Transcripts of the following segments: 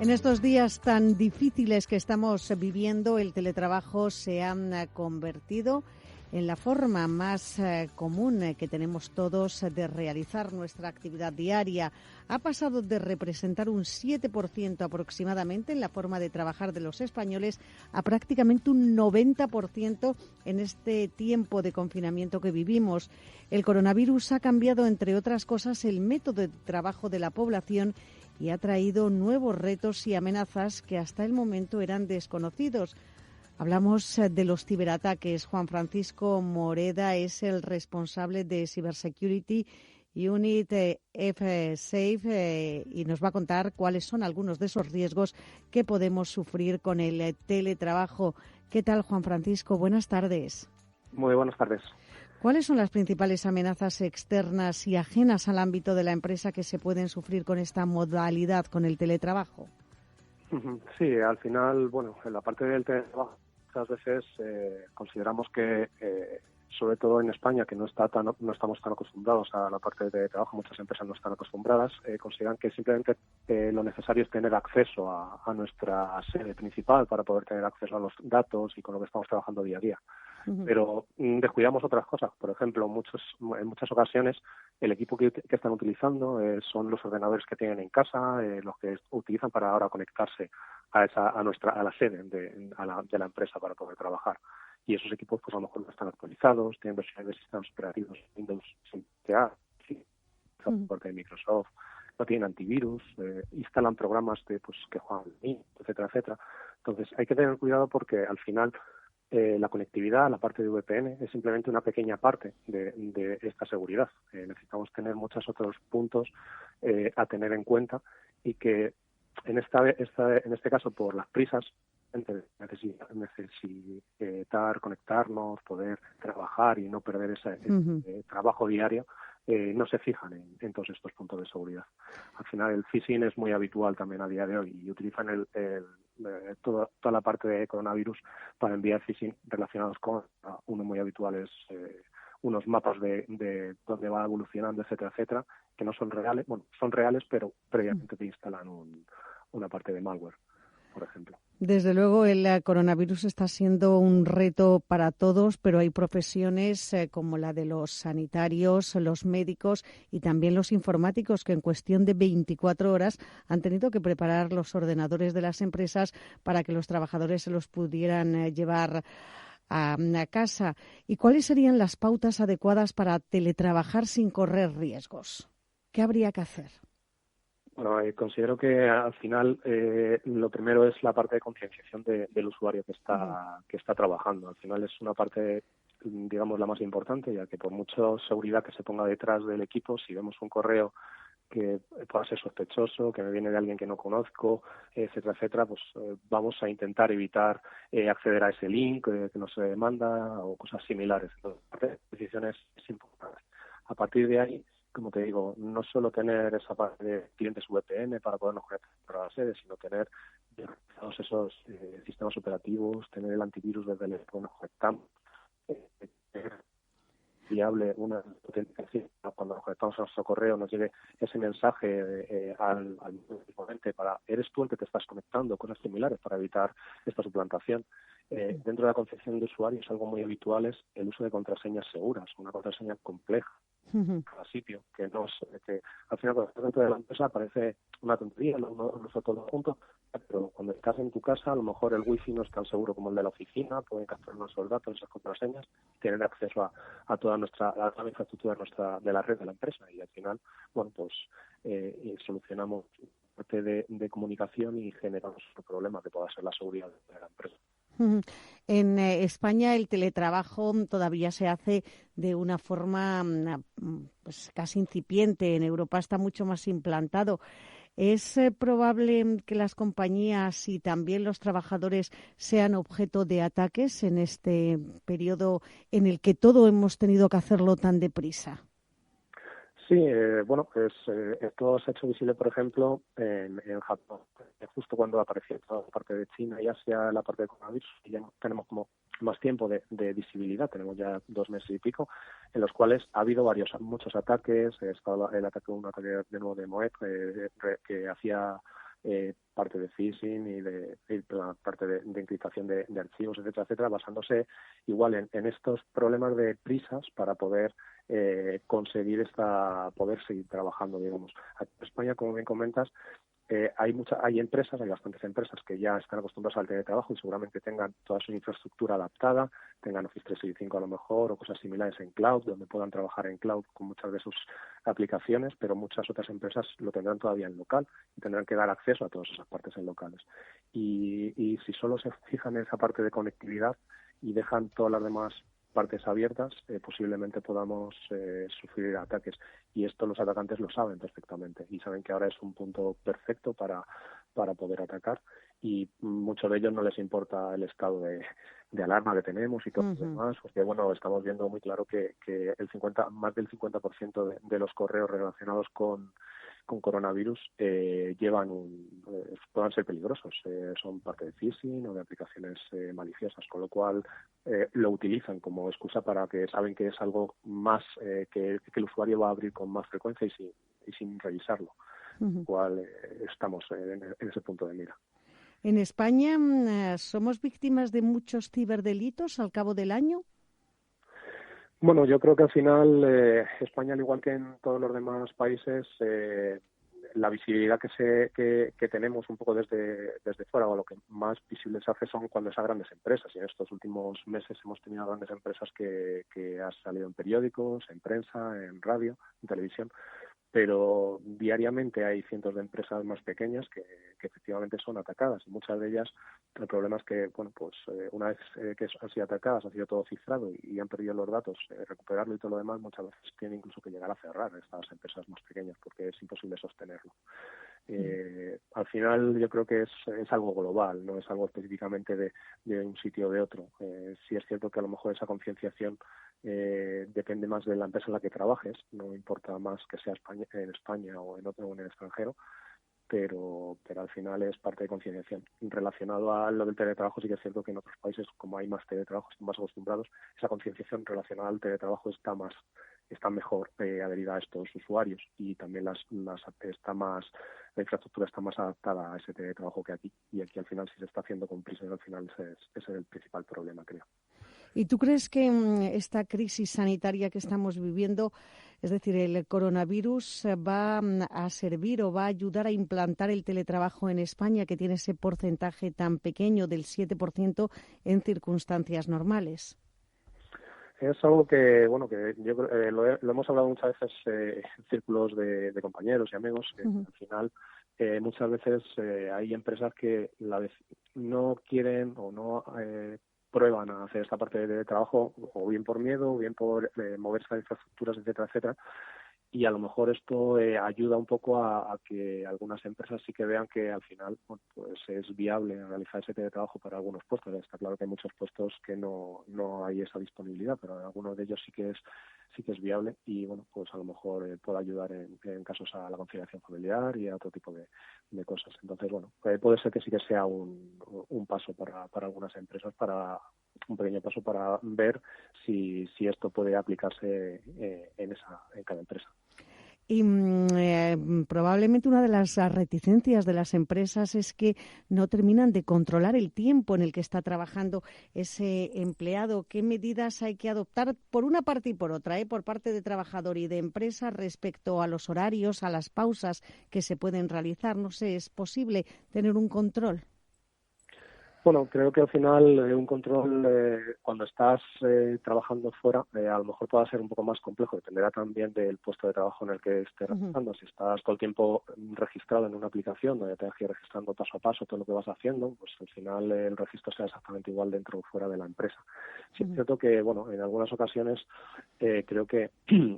En estos días tan difíciles que estamos viviendo, el teletrabajo se ha convertido en la forma más común que tenemos todos de realizar nuestra actividad diaria. Ha pasado de representar un 7% aproximadamente en la forma de trabajar de los españoles a prácticamente un 90% en este tiempo de confinamiento que vivimos. El coronavirus ha cambiado, entre otras cosas, el método de trabajo de la población y ha traído nuevos retos y amenazas que hasta el momento eran desconocidos. Hablamos de los ciberataques. Juan Francisco Moreda es el responsable de Cybersecurity Unit F-Safe y nos va a contar cuáles son algunos de esos riesgos que podemos sufrir con el teletrabajo. ¿Qué tal, Juan Francisco? Buenas tardes. Muy buenas tardes. ¿Cuáles son las principales amenazas externas y ajenas al ámbito de la empresa que se pueden sufrir con esta modalidad, con el teletrabajo? Sí, al final, bueno, en la parte del teletrabajo muchas veces consideramos que, sobre todo en España, que no estamos tan acostumbrados a la parte de trabajo, muchas empresas no están acostumbradas, consideran que simplemente lo necesario es tener acceso a nuestra sede principal para poder tener acceso a los datos y con lo que estamos trabajando día a día. Pero descuidamos otras cosas. Por ejemplo, en muchas ocasiones el equipo que están utilizando son los ordenadores que tienen en casa, los que utilizan para ahora conectarse a la sede de la empresa para poder trabajar. Y esos equipos, pues a lo mejor no están actualizados, tienen versiones de sistemas operativos Windows 7A, soporte de Microsoft, no tienen antivirus, instalan programas que juegan, etcétera, etcétera. Entonces hay que tener cuidado porque al final la conectividad, la parte de VPN, es simplemente una pequeña parte de esta seguridad. Necesitamos tener muchos otros puntos a tener en cuenta y que en este caso, por las prisas, necesitar conectarnos, poder trabajar y no perder ese trabajo diario, no se fijan en todos estos puntos de seguridad. Al final el phishing es muy habitual también a día de hoy y utilizan toda la parte de coronavirus para enviar phishing relacionados con uno muy habitual es unos mapas de dónde va evolucionando, etcétera, etcétera, que no son reales, bueno, son reales, pero previamente te instalan una parte de malware, por ejemplo. Desde luego, el coronavirus está siendo un reto para todos, pero hay profesiones como la de los sanitarios, los médicos y también los informáticos que en cuestión de 24 horas han tenido que preparar los ordenadores de las empresas para que los trabajadores se los pudieran llevar a casa. ¿Y cuáles serían las pautas adecuadas para teletrabajar sin correr riesgos? ¿Qué habría que hacer? Bueno, considero que al final lo primero es la parte de concienciación del usuario que está trabajando. Al final es una parte, digamos, la más importante, ya que por mucha seguridad que se ponga detrás del equipo, si vemos un correo que pueda ser sospechoso, que me viene de alguien que no conozco, etcétera, etcétera, pues vamos a intentar evitar acceder a ese link que nos manda o cosas similares. Entonces, la parte de decisiones es importante. A partir de ahí, como te digo, no solo tener esa parte de clientes VPN para podernos conectar a la sede, sino tener todos esos sistemas operativos, tener el antivirus desde el que nos conectamos, viable una autenticación cuando nos conectamos a nuestro correo nos llegue ese mensaje al componente para eres tú el que te estás conectando, cosas similares para evitar esta suplantación. Dentro de la concepción de usuarios algo muy habitual es el uso de contraseñas seguras, una contraseña compleja cada sitio, que al final cuando estás dentro de la empresa parece una tontería, lo uso todo junto, pero cuando estás en tu casa a lo mejor el wifi no es tan seguro como el de la oficina, pueden capturar nuestros datos, esas contraseñas, tener acceso a toda la infraestructura de la red de la empresa y al final, bueno, pues solucionamos parte de comunicación y generamos un problema que pueda ser la seguridad de la empresa. En España el teletrabajo todavía se hace de una forma pues casi incipiente. En Europa está mucho más implantado. ¿Es probable que las compañías y también los trabajadores sean objeto de ataques en este periodo en el que todo hemos tenido que hacerlo tan deprisa? Sí, bueno, pues esto se ha hecho visible, por ejemplo, en Japón, justo cuando apareció toda la parte de China y Asia, la parte de coronavirus, y ya tenemos como más tiempo de visibilidad, tenemos ya 2 meses y pico, en los cuales ha habido muchos ataques, un ataque de nuevo de Moet, que hacía parte de phishing y la parte de encriptación de archivos, etcétera, etcétera, basándose igual en estos problemas de prisas para poder conseguir poder seguir trabajando, digamos. Aquí en España, como bien comentas, hay bastantes empresas que ya están acostumbradas al teletrabajo y seguramente tengan toda su infraestructura adaptada, tengan Office 365 a lo mejor o cosas similares en cloud, donde puedan trabajar en cloud con muchas de sus aplicaciones, pero muchas otras empresas lo tendrán todavía en local y tendrán que dar acceso a todas esas partes en locales. Y si solo se fijan en esa parte de conectividad y dejan todas las demás partes abiertas, posiblemente podamos sufrir ataques. Y esto los atacantes lo saben perfectamente y saben que ahora es un punto perfecto para poder atacar, y muchos de ellos no les importa el estado de alarma que tenemos y todo lo demás, porque bueno, estamos viendo muy claro que más del 50% de los correos relacionados con coronavirus puedan ser peligrosos, son parte de phishing o de aplicaciones maliciosas, con lo cual lo utilizan como excusa para que saben que es algo más que el usuario va a abrir con más frecuencia y sin revisarlo, cual estamos en ese punto de mira. En España, ¿somos víctimas de muchos ciberdelitos al cabo del año? Bueno, yo creo que al final España, al igual que en todos los demás países, la visibilidad que tenemos un poco desde fuera, o lo que más visible se hace son cuando esas grandes empresas. Y en estos últimos meses hemos tenido grandes empresas que han salido en periódicos, en prensa, en radio, en televisión. Pero diariamente hay cientos de empresas más pequeñas que efectivamente son atacadas, y muchas de ellas el problema es que una vez que han sido atacadas, ha sido todo cifrado y han perdido los datos, recuperarlo y todo lo demás muchas veces tienen incluso que llegar a cerrar estas empresas más pequeñas porque es imposible sostenerlo. Al final yo creo que es algo global, no es algo específicamente de un sitio o de otro. Sí es cierto que a lo mejor esa concienciación depende más de la empresa en la que trabajes, no importa más que sea en España o en otro o en el extranjero, pero al final es parte de concienciación. Relacionado a lo del teletrabajo, sí que es cierto que en otros países, como hay más teletrabajo, están más acostumbrados, esa concienciación relacionada al teletrabajo está mejor adherida a estos usuarios, y también la infraestructura está más adaptada a ese teletrabajo que aquí, y aquí al final si se está haciendo con prisa, al final ese es el principal problema, creo. ¿Y tú crees que esta crisis sanitaria que estamos viviendo, es decir, el coronavirus, va a servir o va a ayudar a implantar el teletrabajo en España, que tiene ese porcentaje tan pequeño del 7% en circunstancias normales? Es algo que yo lo hemos hablado muchas veces en círculos de compañeros y amigos, que al final muchas veces hay empresas que no quieren o no prueban a hacer esta parte de trabajo, o bien por miedo, o bien por moverse a infraestructuras, etcétera, etcétera. Y a lo mejor esto ayuda un poco a que algunas empresas sí que vean que al final pues es viable realizar ese teletrabajo para algunos puestos. Está claro que hay muchos puestos que no hay esa disponibilidad, pero en algunos de ellos sí que es viable, y bueno, pues a lo mejor puede ayudar en casos a la conciliación familiar y a otro tipo de cosas. Entonces, bueno, puede ser que sí que sea un paso para algunas empresas, un pequeño paso para ver si esto puede aplicarse en cada empresa. Y probablemente una de las reticencias de las empresas es que no terminan de controlar el tiempo en el que está trabajando ese empleado. ¿Qué medidas hay que adoptar por una parte y por otra, por parte de trabajador y de empresa, respecto a los horarios, a las pausas que se pueden realizar? No sé, ¿es posible tener un control? Bueno, creo que al final un control cuando estás trabajando fuera a lo mejor puede ser un poco más complejo, dependerá también del puesto de trabajo en el que estés realizando. Si estás todo el tiempo registrado en una aplicación donde te vas a ir registrando paso a paso todo lo que vas haciendo, pues al final el registro sea exactamente igual dentro o fuera de la empresa. Sí es cierto que, bueno, en algunas ocasiones creo que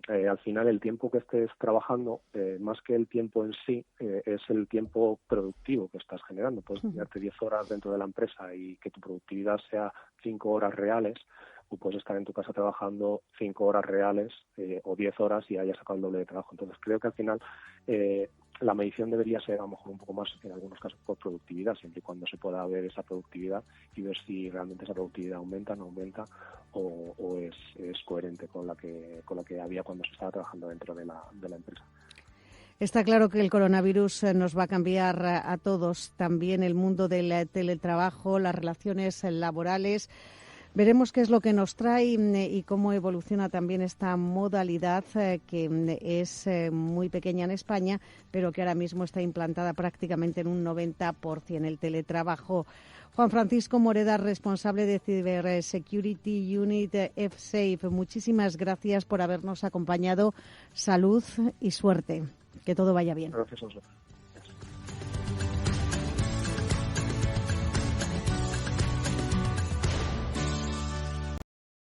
al final el tiempo que estés trabajando, más que el tiempo en sí, es el tiempo productivo que estás generando. Puedes tirarte 10 horas dentro de la empresa y que tu productividad sea 5 horas reales, o puedes estar en tu casa trabajando 5 horas reales o 10 horas y hayas sacado el doble de trabajo. Entonces creo que al final la medición debería ser a lo mejor un poco más, en algunos casos, por productividad, siempre y cuando se pueda ver esa productividad y ver si realmente esa productividad aumenta, no aumenta, o es coherente con la que había cuando se estaba trabajando dentro de la empresa. Está claro que el coronavirus nos va a cambiar a todos, también el mundo del teletrabajo, las relaciones laborales. Veremos qué es lo que nos trae y cómo evoluciona también esta modalidad que es muy pequeña en España, pero que ahora mismo está implantada prácticamente en un 90% el teletrabajo. Juan Francisco Moreda, responsable de Cybersecurity Unit F-Safe, muchísimas gracias por habernos acompañado. Salud y suerte. Que todo vaya bien. Gracias a vosotros.